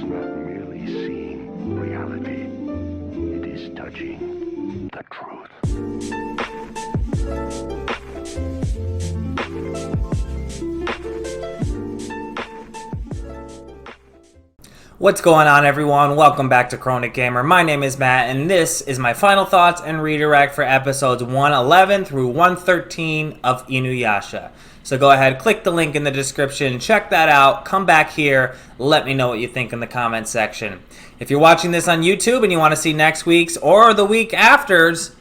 not merely seeing reality, it is touching the truth. What's going on, everyone? Welcome back to Chronic Gamer. My name is Matt, and this is my final thoughts and redirect for episodes 111 through 113 of InuYasha. So go ahead, click the link in the description, check that out, come back here, let me know what you think in the comment section. If you're watching this on YouTube and you want to see next week's or the week after's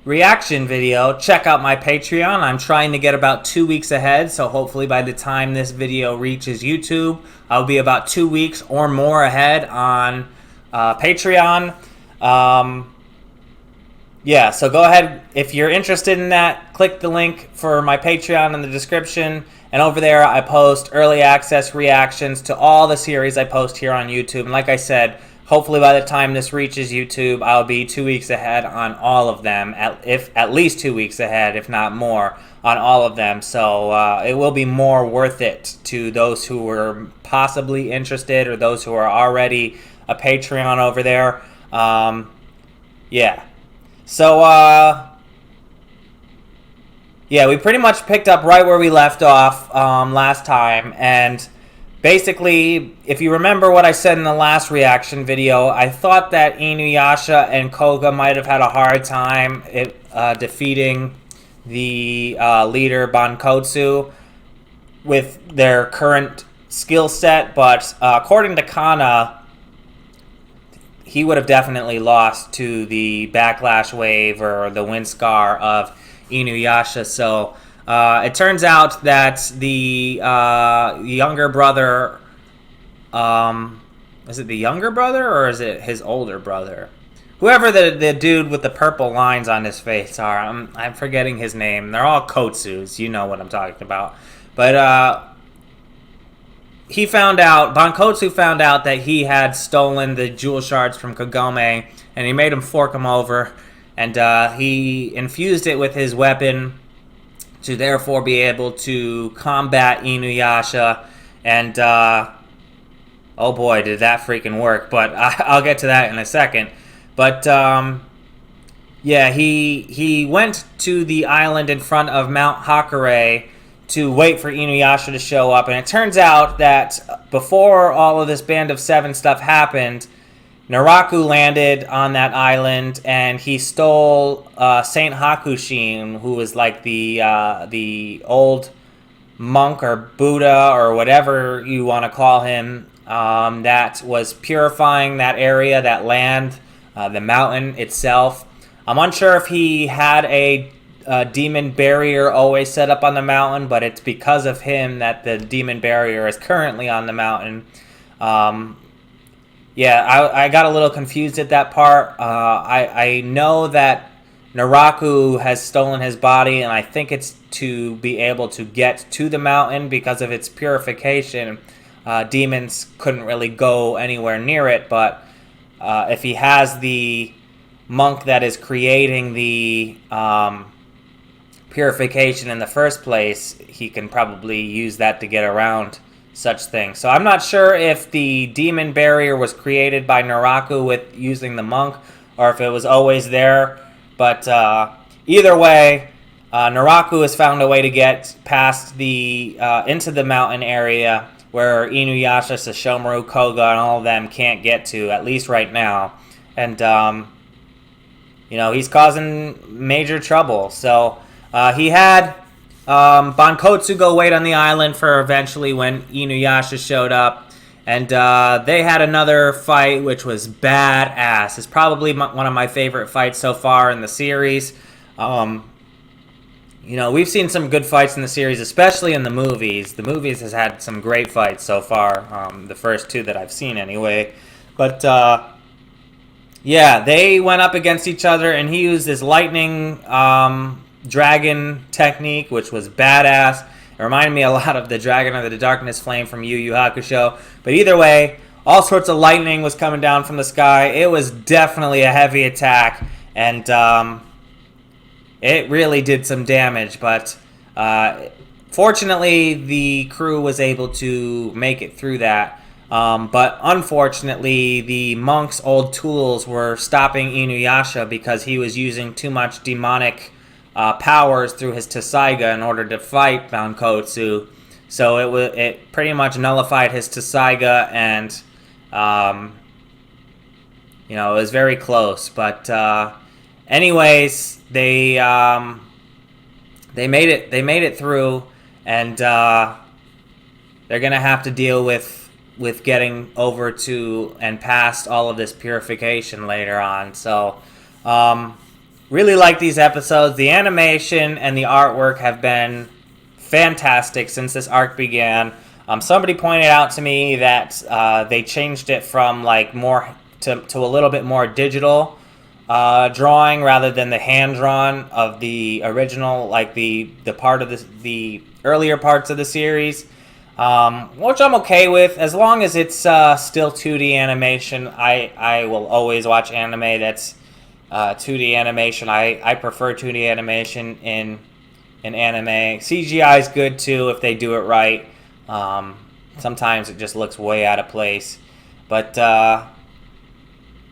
reaction video, check out my Patreon. I'm trying to get about 2 weeks ahead, so hopefully by the time this video reaches YouTube, I'll be about 2 weeks or more ahead on Patreon. Yeah, so go ahead, if you're interested in that, click the link for my Patreon in the description, and over there I post early access reactions to all the series I post here on YouTube. And like I said, hopefully by the time this reaches YouTube, I'll be 2 weeks ahead on all of them, at least 2 weeks ahead, if not more, on all of them. So it will be more worth it to those who were possibly interested or those who are already a Patreon over there. Yeah. So, yeah, we pretty much picked up right where we left off last time, and basically, if you remember what I said in the last reaction video, I thought that InuYasha and Koga might have had a hard time defeating the leader Bankotsu with their current skill set, but according to Kana, he would have definitely lost to the backlash wave or the wind scar of InuYasha. So it turns out that the younger brother, is it the younger brother or is it his older brother? Whoever the dude with the purple lines on his face are, I'm forgetting his name. They're all Kotsus, you know what I'm talking about. But he found out, Bankotsu found out that he had stolen the jewel shards from Kagome, and he made him fork him over, and he infused it with his weapon to therefore be able to combat InuYasha, and oh boy, did that freaking work, but I'll get to that in a second. But yeah, he went to the island in front of Mount Hakure to wait for InuYasha to show up, and it turns out that before all of this Band of Seven stuff happened, Naraku landed on that island, and he stole Saint Hakushin, who was like the old monk or Buddha or whatever you want to call him, that was purifying that area, that land, the mountain itself. I'm unsure if he had a demon barrier always set up on the mountain, but it's because of him that the demon barrier is currently on the mountain. Yeah, I got a little confused at that part. I know that Naraku has stolen his body, and I think it's to be able to get to the mountain because of its purification. Demons couldn't really go anywhere near it, but if he has the monk that is creating the purification in the first place, he can probably use that to get around such things. So I'm not sure if the demon barrier was created by Naraku with using the monk, or if it was always there. But either way, Naraku has found a way to get past the into the mountain area where InuYasha, Sesshomaru, Koga, and all of them can't get to, at least right now. And you know, he's causing major trouble. So he had Bankotsu go wait on the island for eventually when InuYasha showed up. And they had another fight, which was badass. It's probably one of my favorite fights so far in the series. You know, we've seen some good fights in the series, especially in the movies. The movies has had some great fights so far, the first two that I've seen anyway. But yeah, they went up against each other, and he used his lightning dragon technique, which was badass. It reminded me a lot of the Dragon of the Darkness Flame from Yu Yu Hakusho. But either way, all sorts of lightning was coming down from the sky. It was definitely a heavy attack, and it really did some damage. But fortunately, the crew was able to make it through that. But unfortunately, the monk's old tools were stopping InuYasha because he was using too much demonic powers through his Tessaiga in order to fight Bankotsu. So it pretty much nullified his Tessaiga, and it was very close. But anyways, they made it. They made it through, and they're gonna have to deal with getting over to and past all of this purification later on. So, really like these episodes. The animation and the artwork have been fantastic since this arc began. Somebody pointed out to me that they changed it from like more to a little bit more digital drawing rather than the hand drawn of the original, like the part of the earlier parts of the series, which I'm okay with as long as it's still 2D animation. I will always watch anime that's 2D animation. I prefer 2D animation in anime. CGI is good too if they do it right. Sometimes it just looks way out of place, but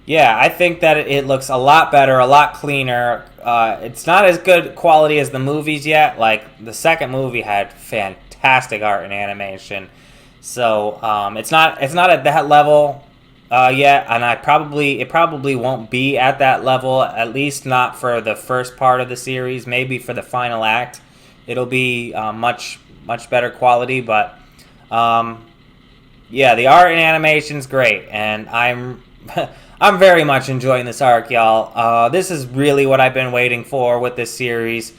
yeah, I think that it looks a lot better, a lot cleaner. It's not as good quality as the movies yet. Like, the second movie had fantastic art and animation. So, it's not at that level yet, and it probably won't be at that level, at least not for the first part of the series. Maybe for the final act, it'll be much better quality, but yeah, the art and animation's great, and I'm I'm very much enjoying this arc, y'all. This is really what I've been waiting for with this series.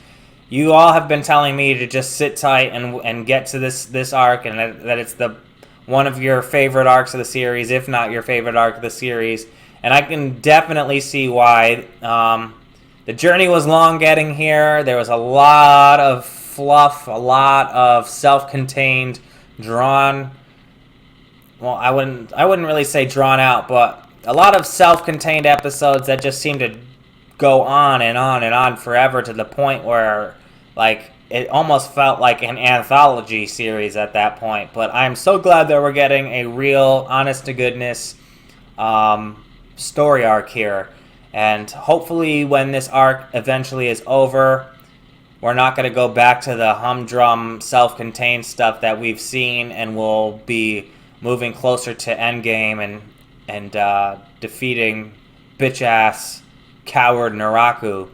You all have been telling me to just sit tight and get to this arc, and that it's the one of your favorite arcs of the series, if not your favorite arc of the series. And I can definitely see why. The journey was long getting here. There was a lot of fluff, a lot of self-contained, drawn. Well, I wouldn't really say drawn out, but a lot of self-contained episodes that just seem to go on and on and on forever, to the point where, like, it almost felt like an anthology series at that point. But I'm so glad that we're getting a real, honest-to-goodness story arc here. And hopefully when this arc eventually is over, we're not going to go back to the humdrum, self-contained stuff that we've seen, and we'll be moving closer to Endgame and defeating bitch-ass coward Naraku.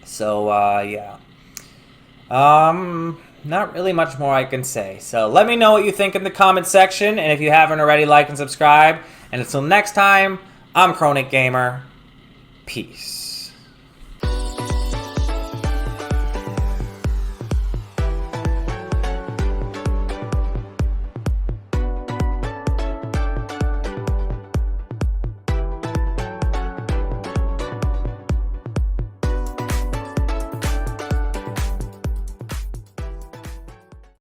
So, yeah. Not really much more I can say. So let me know what you think in the comment section, and if you haven't already, like and subscribe. And until next time, I'm Chronic Gamer. Peace.